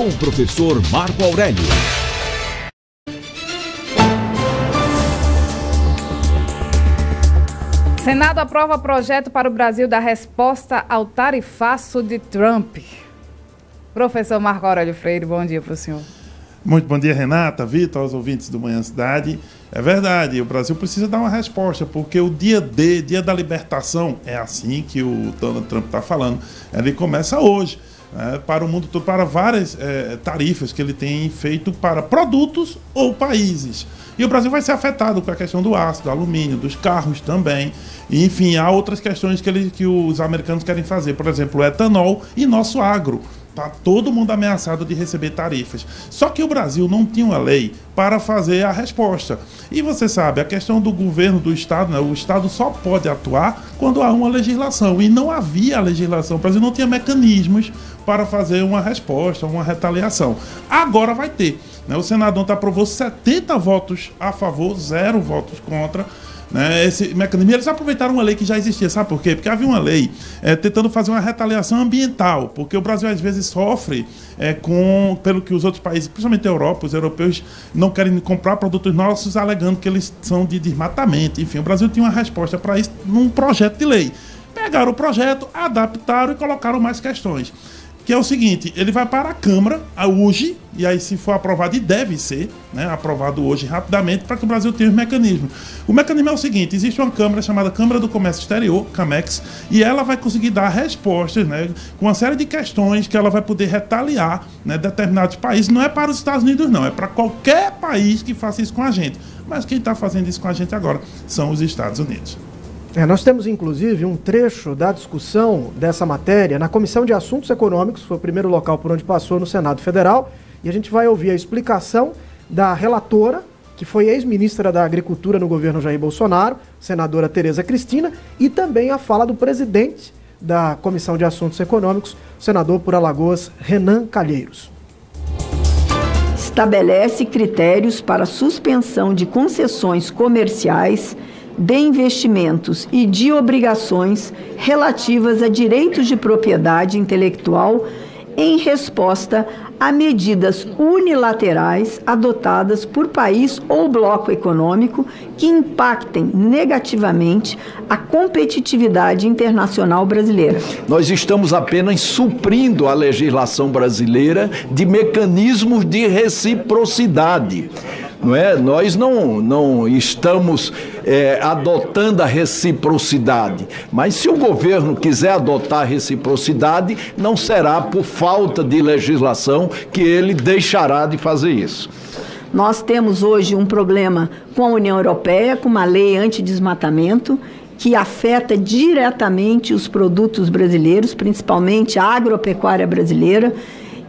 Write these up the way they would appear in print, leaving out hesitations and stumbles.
com o professor Marco Aurélio. Senado aprova projeto para o Brasil dar resposta ao tarifaço de Trump. Professor Marco Aurélio Freire, bom dia para o senhor. Muito bom dia, Renata, Vitor, aos ouvintes do Manhã Cidade. É verdade, o Brasil precisa dar uma resposta, porque o dia da libertação, é assim que o Donald Trump está falando, ele começa hoje, para o mundo todo, para várias tarifas que ele tem feito para produtos ou países. E o Brasil vai ser afetado com a questão do aço, do alumínio, dos carros também. E, enfim, há outras questões que os americanos querem fazer, por exemplo, o etanol e nosso agro. Está todo mundo ameaçado de receber tarifas. Só que o Brasil não tinha uma lei para fazer a resposta. E você sabe, a questão do governo do Estado, né? O Estado só pode atuar quando há uma legislação. E não havia legislação. O Brasil não tinha mecanismos para fazer uma resposta, uma retaliação. Agora vai ter. Né? O Senado ontem aprovou 70 votos a favor, 0 votos contra. Esse mecanismo, eles aproveitaram uma lei que já existia, sabe por quê? Porque havia uma lei tentando fazer uma retaliação ambiental, porque o Brasil às vezes sofre pelo que os outros países, principalmente a Europa, os europeus não querem comprar produtos nossos, alegando que eles são de desmatamento. Enfim, o Brasil tinha uma resposta para isso num projeto de lei. Pegaram o projeto, adaptaram e colocaram mais questões. Que é o seguinte, ele vai para a Câmara hoje, e aí se for aprovado, e deve ser, aprovado hoje rapidamente, para que o Brasil tenha os mecanismos. O mecanismo é o seguinte, existe uma Câmara chamada Câmara do Comércio Exterior, CAMEX, e ela vai conseguir dar respostas, com uma série de questões que ela vai poder retaliar determinados países. Não é para os Estados Unidos, não, é para qualquer país que faça isso com a gente. Mas quem está fazendo isso com a gente agora são os Estados Unidos. Nós temos, inclusive, um trecho da discussão dessa matéria na Comissão de Assuntos Econômicos, foi o primeiro local por onde passou no Senado Federal, e a gente vai ouvir a explicação da relatora, que foi ex-ministra da Agricultura no governo Jair Bolsonaro, senadora Tereza Cristina, e também a fala do presidente da Comissão de Assuntos Econômicos, senador por Alagoas, Renan Calheiros. Estabelece critérios para suspensão de concessões comerciais, de investimentos e de obrigações relativas a direitos de propriedade intelectual em resposta a medidas unilaterais adotadas por país ou bloco econômico que impactem negativamente a competitividade internacional brasileira. Nós estamos apenas suprindo a legislação brasileira de mecanismos de reciprocidade. Nós não estamos adotando a reciprocidade, mas se o governo quiser adotar a reciprocidade, não será por falta de legislação que ele deixará de fazer isso. Nós temos hoje um problema com a União Europeia, com uma lei antidesmatamento, que afeta diretamente os produtos brasileiros, principalmente a agropecuária brasileira,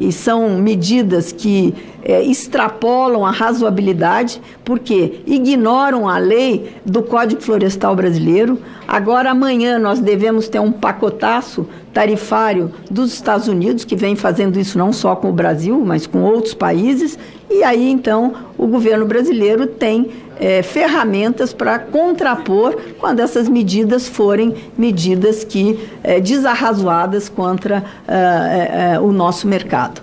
e são medidas que extrapolam a razoabilidade, porque ignoram a lei do Código Florestal brasileiro. Agora, amanhã, nós devemos ter um pacotaço tarifário dos Estados Unidos, que vem fazendo isso não só com o Brasil, mas com outros países, e aí, então, o governo brasileiro tem ferramentas para contrapor quando essas medidas forem medidas que desarrazoadas contra o nosso mercado.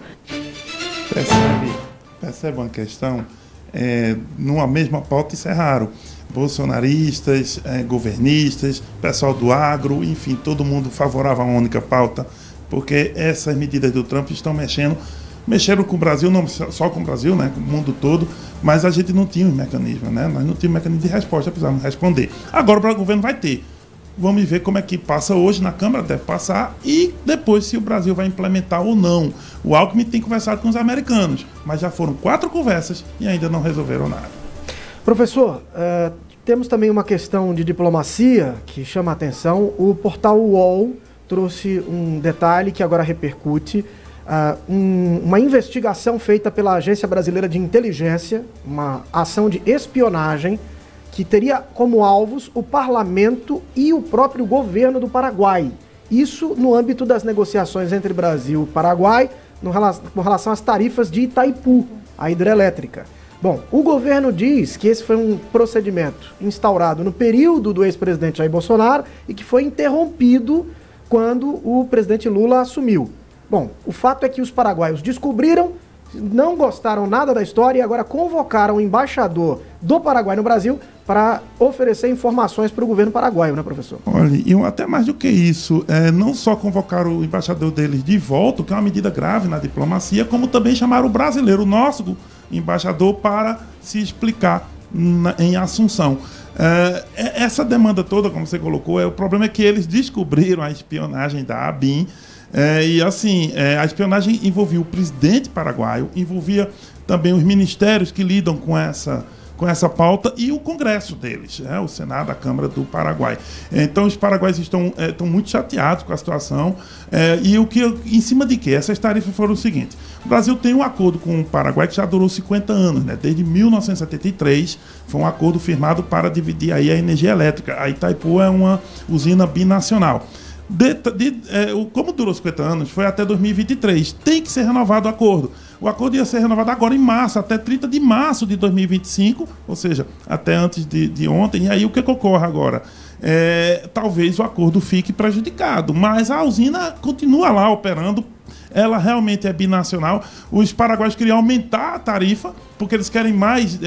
Percebe uma questão? Numa mesma pauta se erraram. Bolsonaristas, governistas, pessoal do agro, enfim, todo mundo favorável a uma única pauta, porque essas medidas do Trump estão mexeram com o Brasil, não só com o Brasil, com o mundo todo, mas a gente não tinha um mecanismo, nós não tínhamos um mecanismo de resposta, precisávamos responder. Agora o governo vai ter. Vamos ver como é que passa hoje na Câmara, deve passar, e depois se o Brasil vai implementar ou não. O Alckmin tem conversado com os americanos, mas já foram 4 conversas e ainda não resolveram nada. Professor, temos também uma questão de diplomacia que chama a atenção. O portal UOL trouxe um detalhe que agora repercute. Uma investigação feita pela Agência Brasileira de Inteligência, uma ação de espionagem que teria como alvos o parlamento e o próprio governo do Paraguai. Isso no âmbito das negociações entre Brasil e Paraguai com relação às tarifas de Itaipu, a hidrelétrica. Bom, o governo diz que esse foi um procedimento instaurado no período do ex-presidente Jair Bolsonaro e que foi interrompido quando o presidente Lula assumiu. Bom, o fato é que os paraguaios descobriram, não gostaram nada da história e agora convocaram o embaixador do Paraguai no Brasil para oferecer informações para o governo paraguaio, né, professor? Olha, e até mais do que isso, não só convocaram o embaixador deles de volta, que é uma medida grave na diplomacia, como também chamaram o brasileiro, o nosso embaixador, para se explicar em Assunção. Essa demanda toda, como você colocou, o problema é que eles descobriram a espionagem da ABIN. E assim, a espionagem envolvia o presidente paraguaio, envolvia também os ministérios que lidam com essa pauta e o Congresso deles, o Senado, a Câmara do Paraguai. Então os paraguaios estão muito chateados com a situação. Em cima de quê? Essas tarifas foram o seguinte: o Brasil tem um acordo com o Paraguai que já durou 50 anos, né? Desde 1973 foi um acordo firmado para dividir aí a energia elétrica. A Itaipu é uma usina binacional. Como durou 50 anos, foi até 2023. Tem que ser renovado o acordo. O acordo ia ser renovado agora em março, até 30 de março de 2025, ou seja, até antes de ontem. E aí o que ocorre agora? Talvez o acordo fique prejudicado, mas a usina continua lá operando. Ela realmente é binacional. Os paraguaios queriam aumentar a tarifa, porque eles querem mais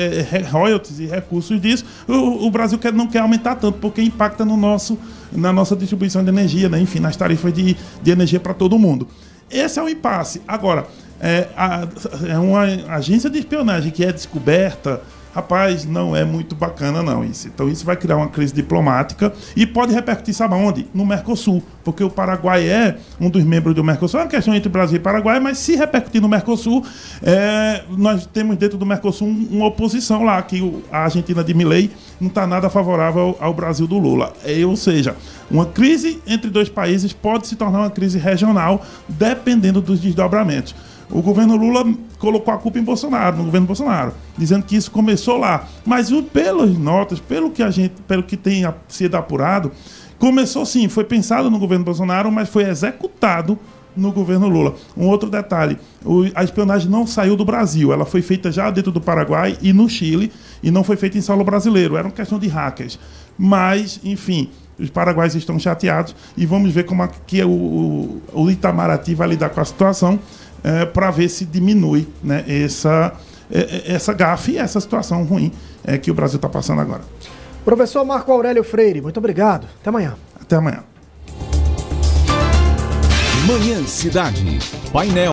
royalties e recursos disso. O Brasil não quer aumentar tanto, porque impacta na nossa distribuição de energia, né? Enfim, nas tarifas de energia para todo mundo. Esse é o impasse. Agora, uma agência de espionagem que é descoberta, rapaz, não é muito bacana não isso. Então isso vai criar uma crise diplomática e pode repercutir, sabe aonde? No Mercosul, porque o Paraguai é um dos membros do Mercosul. É uma questão entre Brasil e Paraguai, mas se repercutir no Mercosul, nós temos dentro do Mercosul uma oposição lá, que a Argentina de Milei não está nada favorável ao Brasil do Lula. Ou seja, uma crise entre dois países pode se tornar uma crise regional, dependendo dos desdobramentos. O governo Lula colocou a culpa no governo Bolsonaro, dizendo que isso começou lá. Mas pelas notas, pelo que tem sido apurado, começou sim, foi pensado no governo Bolsonaro, mas foi executado no governo Lula. Um outro detalhe, a espionagem não saiu do Brasil, ela foi feita já dentro do Paraguai e no Chile, e não foi feita em solo brasileiro, era uma questão de hackers. Mas, enfim, os paraguaios estão chateados e vamos ver como que o Itamaraty vai lidar com a situação, para ver se diminui, né, essa gafe e essa situação ruim que o Brasil está passando agora. Professor Marco Aurélio Freire, muito obrigado. Até amanhã. Até amanhã. Manhã Cidade. Painel.